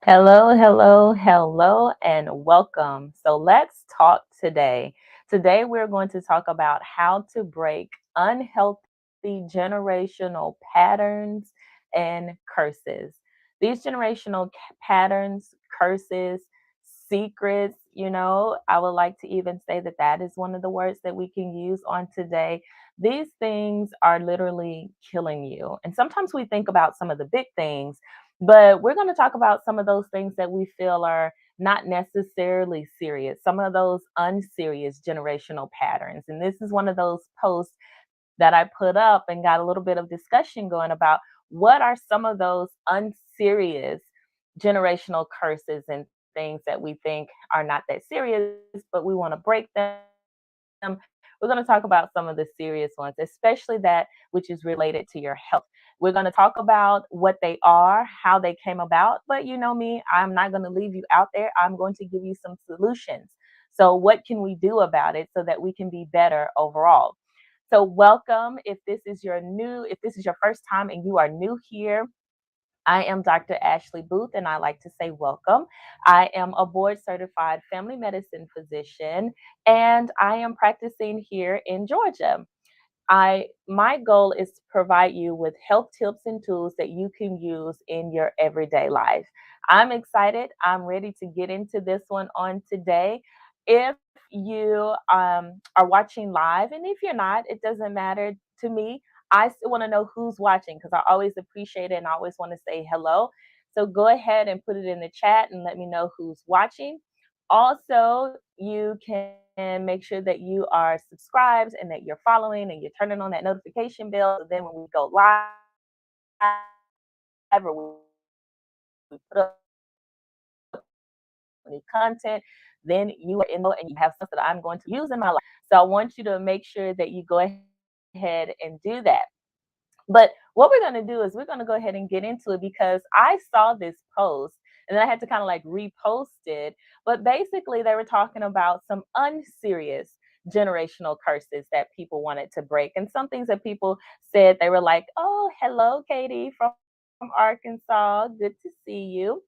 Hello, hello, hello, and welcome. So let's talk today. Today, we're going to talk about how to break unhealthy generational patterns and curses. These generational patterns, curses, secrets, I would like to even say that that is one of the words that we can use on today. These things are literally killing you. And sometimes we think about some of the big things, but we're going to talk about some of those things that we feel are not necessarily serious, some of those unserious generational patterns. And this is one of those posts that I put up and got a little bit of discussion going about what are some of those unserious generational curses and things that we think are not that serious, but we want to break them. We're going to talk about some of the serious ones, especially that which is related to your health. We're going to talk about what they are, how they came about. But you know me, I'm not going to leave you out there. I'm going to give you some solutions. So, what can we do about it so that we can be better overall? So, welcome. If this is your first time and you are new here, I am Dr. Ashley Booth, and I like to say welcome. I am a board certified family medicine physician, and I am practicing here in Georgia. My goal is to provide you with health tips and tools that you can use in your everyday life. I'm excited. I'm ready to get into this one on today. If you are watching live, and if you're not, it doesn't matter to me. I still want to know who's watching because I always appreciate it and I always want to say hello. So go ahead and put it in the chat and let me know who's watching. Also, you can make sure that you are subscribed and that you're following and you're turning on that notification bell. So then when we go live or we put up new content, then you are in and you have stuff that I'm going to use in my life. So I want you to make sure that you go ahead and do that. But what we're going to do is we're going to go ahead and get into it because I saw this post and then I had to kind of like repost it. But basically, they were talking about some unserious generational curses that people wanted to break and some things that people said. They were like, "Oh, hello, Katie from Arkansas. Good to see you."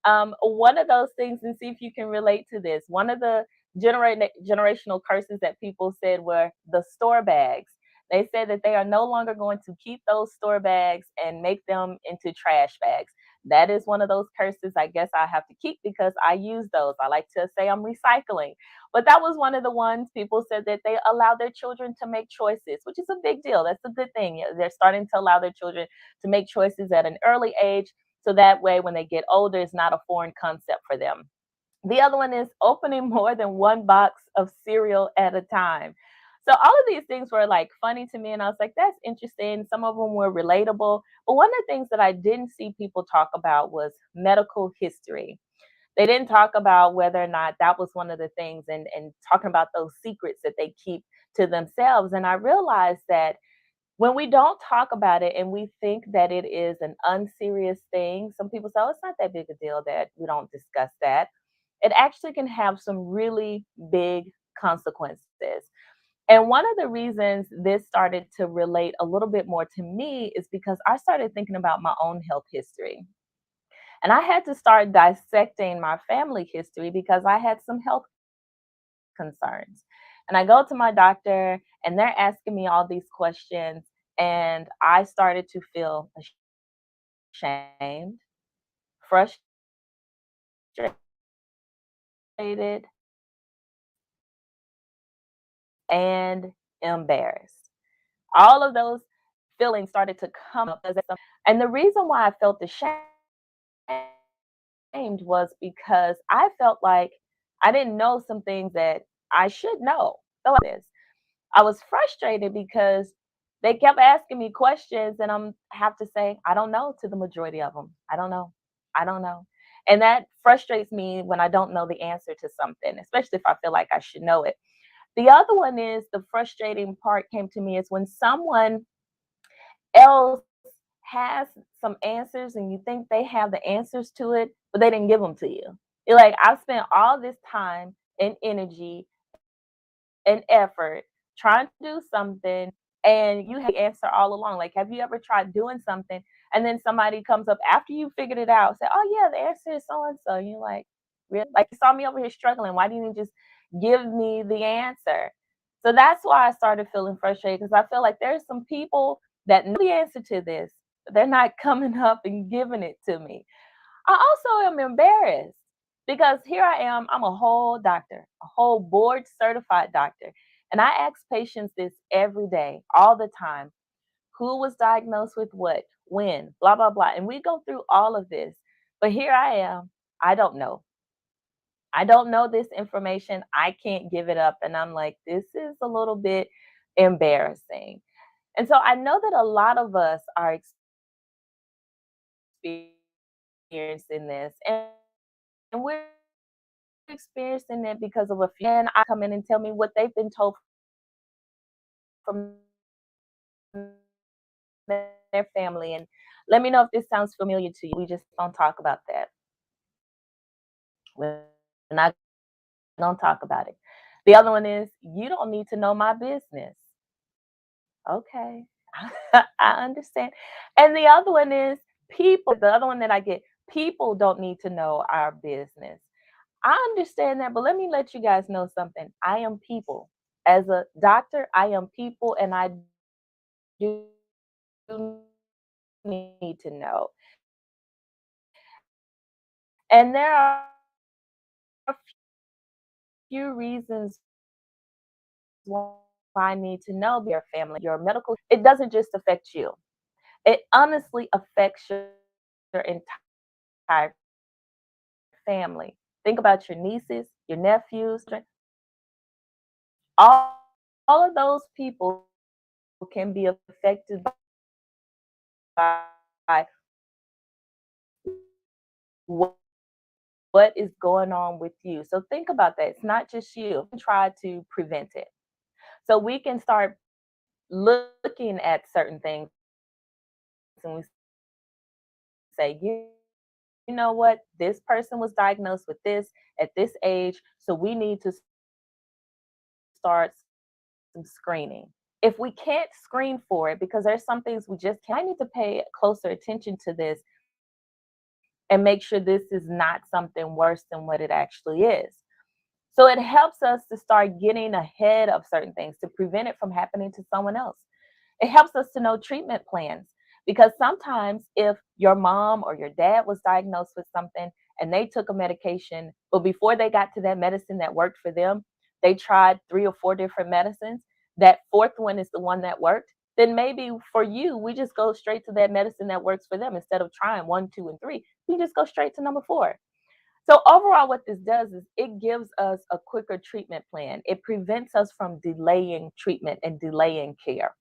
One of those things, and see if you can relate to this. One of the generational curses that people said were the store bags. They said that they are no longer going to keep those store bags and make them into trash bags. That is one of those curses I guess I have to keep because I use those. I like to say I'm recycling. But that was one of the ones people said that they allow their children to make choices, which is a big deal. That's a good thing. Yeah, they're starting to allow their children to make choices at an early age so that way, when they get older, it's not a foreign concept for them. The other one is opening more than one box of cereal at a time. So all of these things were like funny to me, and I was like, "That's interesting." Some of them were relatable, but one of the things that I didn't see people talk about was medical history. They didn't talk about whether or not that was one of the things, and talking about those secrets that they keep to themselves. And I realized that when we don't talk about it and we think that it is an unserious thing, some people say, "Oh, it's not that big a deal that we don't discuss that." It actually can have some really big consequences. And one of the reasons this started to relate a little bit more to me is because I started thinking about my own health history. And I had to start dissecting my family history because I had some health concerns. And I go to my doctor and they're asking me all these questions, and I started to feel ashamed, frustrated, and embarrassed. All of those feelings started to come up. And the reason why I felt ashamed was because I felt like I didn't know some things that I should know. So this. I was frustrated because they kept asking me questions and I'm have to say I don't know to the majority of them. I don't know. I don't know. And that frustrates me when I don't know the answer to something, especially if I feel like I should know it. The other one is the frustrating part came to me is when someone else has some answers and you think they have the answers to it, but they didn't give them to you. You're like, I've spent all this time and energy and effort trying to do something and you have the answer all along. Like, have you ever tried doing something And then somebody comes up after you figured it out, say, "Oh yeah, the answer is so and so." You're like, "Really? Like you saw me over here struggling. Why didn't you just give me the answer?" So that's why I started feeling frustrated because I feel like there's some people that know the answer to this, but they're not coming up and giving it to me. I also am embarrassed because here I am, I'm a whole doctor, a whole board certified doctor. And I ask patients this every day, all the time: who was diagnosed with what, when, blah, blah, blah. And we go through all of this. But here I am, I don't know. I don't know this information. I can't give it up. And I'm like, this is a little bit embarrassing. And so I know that a lot of us are experiencing this. And we're experiencing it because of a few and I come in and tell me what they've been told from their family. And let me know if this sounds familiar to you. We just don't talk about that. We're not gonna talk about it. The other one is you don't need to know my business. Okay. I understand. And the other one is people, the other one that I get, people don't need to know our business. I understand that, but let me let you guys know something. I am people. As a doctor, I am people and I do need to know. And there are a few reasons why I need to know your family, your medical. It doesn't just affect you. It honestly affects your entire family. Think about your nieces, your nephews, all of those people can be affected by what is going on with you. So think about that. It's not just you. Try to prevent it. So we can start looking at certain things and we say, you know what? This person was diagnosed with this at this age. So we need to start some screening. If we can't screen for it, because there's some things we just can't, I need to pay closer attention to this and make sure this is not something worse than what it actually is. So it helps us to start getting ahead of certain things to prevent it from happening to someone else. It helps us to know treatment plans because sometimes if your mom or your dad was diagnosed with something and they took a medication, but before they got to that medicine that worked for them, they tried 3 or 4 different medicines. That fourth one is the one that worked. Then maybe for you, we just go straight to that medicine that works for them instead of trying one, two, and three. We just go straight to number four. So overall, what this does is it gives us a quicker treatment plan. It prevents us from delaying treatment and delaying care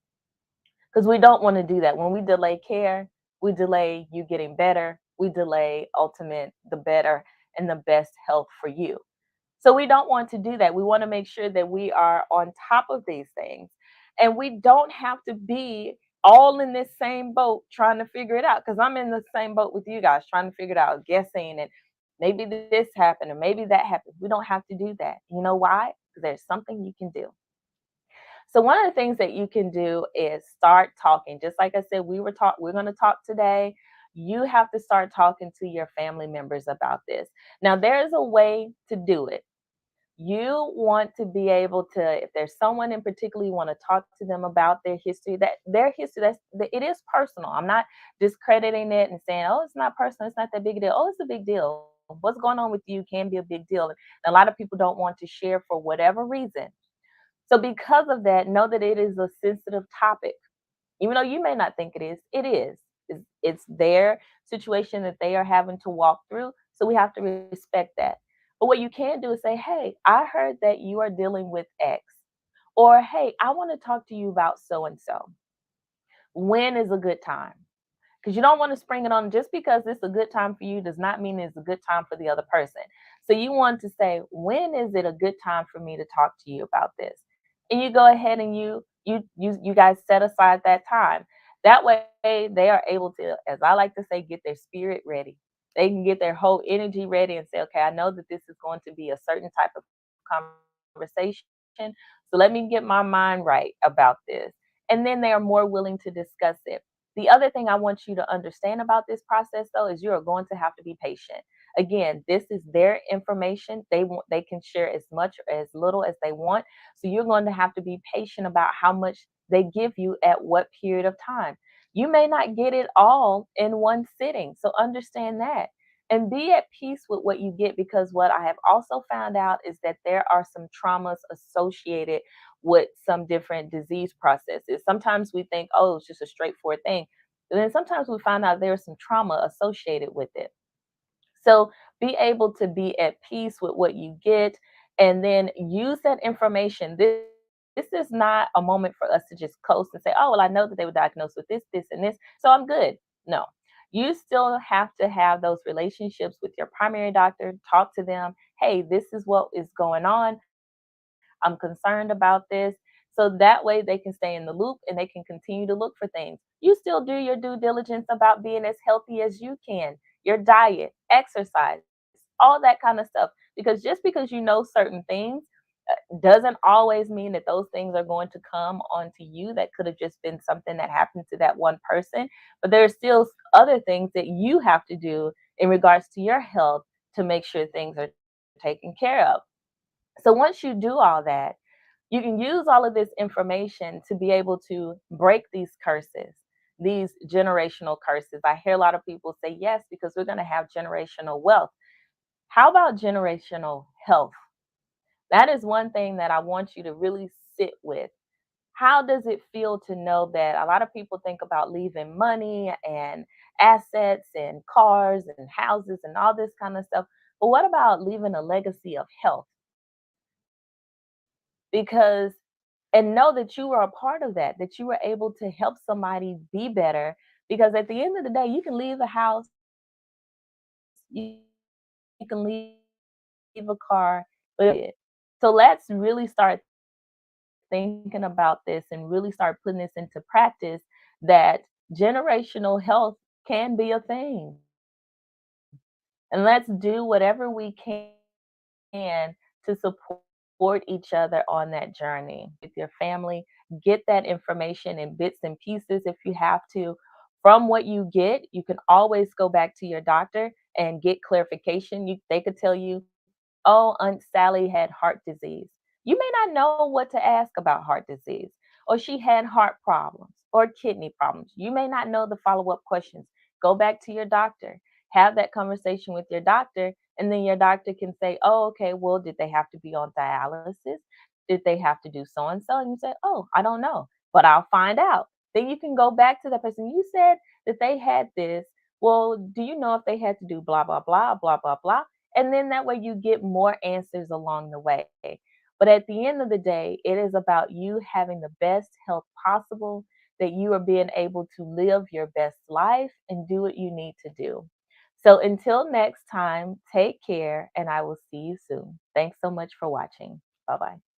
because we don't want to do that. When we delay care, we delay you getting better. We delay ultimate the better and the best health for you. So we don't want to do that. We want to make sure that we are on top of these things. And we don't have to be all in this same boat trying to figure it out. Because I'm in the same boat with you guys trying to figure it out, guessing and maybe this happened or maybe that happened. We don't have to do that. You know why? Because there's something you can do. So one of the things that you can do is start talking. Just like I said, we're going to talk today. You have to start talking to your family members about this. Now there is a way to do it. You want to be able to, if there's someone in particular you want to talk to them about their history, that their history, it is personal. I'm not discrediting it and saying, oh, it's not personal, it's not that big a deal. Oh, it's a big deal. What's going on with you can be a big deal. And a lot of people don't want to share for whatever reason. So because of that, know that it is a sensitive topic. Even though you may not think it is, it is. It's their situation that they are having to walk through. So we have to respect that. But what you can do is say, hey, I heard that you are dealing with X. Or, hey, I want to talk to you about so and so. When is a good time? Because you don't want to spring it on just because it's a good time for you does not mean it's a good time for the other person. So you want to say, when is it a good time for me to talk to you about this? And you go ahead and you guys set aside that time. That way they are able to, as I like to say, get their spirit ready. They can get their whole energy ready and say, okay, I know that this is going to be a certain type of conversation. So let me get my mind right about this. And then they are more willing to discuss it. The other thing I want you to understand about this process though is you are going to have to be patient. Again, this is their information. They can share as much or as little as they want. So you're going to have to be patient about how much they give you at what period of time. You may not get it all in one sitting. So understand that and be at peace with what you get, because what I have also found out is that there are some traumas associated with some different disease processes. Sometimes we think, oh, it's just a straightforward thing. And then sometimes we find out there's some trauma associated with it. So be able to be at peace with what you get and then use that information. This is not a moment for us to just coast and say, oh, well, I know that they were diagnosed with this, and this, so I'm good. No, you still have to have those relationships with your primary doctor, talk to them. Hey, this is what is going on. I'm concerned about this. So that way they can stay in the loop and they can continue to look for things. You still do your due diligence about being as healthy as you can, your diet, exercise, all that kind of stuff. Because just because you know certain things doesn't always mean that those things are going to come onto you. That could have just been something that happened to that one person. But there's still other things that you have to do in regards to your health to make sure things are taken care of. So once you do all that, you can use all of this information to be able to break these curses, these generational curses. I hear a lot of people say, yes, because we're going to have generational wealth. How about generational health? That is one thing that I want you to really sit with. How does it feel to know that a lot of people think about leaving money and assets and cars and houses and all this kind of stuff? But what about leaving a legacy of health? Because and know that you were a part of that, that you were able to help somebody be better. Because at the end of the day, you can leave a house, you, you can leave a car, but so let's really start thinking about this and really start putting this into practice that generational health can be a thing. And let's do whatever we can to support each other on that journey with your family. Get that information in bits and pieces if you have to. From what you get, you can always go back to your doctor and get clarification. They could tell you, oh, Aunt Sally had heart disease. You may not know what to ask about heart disease, or she had heart problems or kidney problems. You may not know the follow up questions. Go back to your doctor, have that conversation with your doctor, and then your doctor can say, oh, okay, well, did they have to be on dialysis? Did they have to do so and so? And you say, oh, I don't know, but I'll find out. Then you can go back to that person. You said that they had this. Well, do you know if they had to do blah, blah, blah, blah, blah, blah? And then that way you get more answers along the way. But at the end of the day, it is about you having the best health possible, that you are being able to live your best life and do what you need to do. So until next time, take care and I will see you soon. Thanks so much for watching. Bye bye.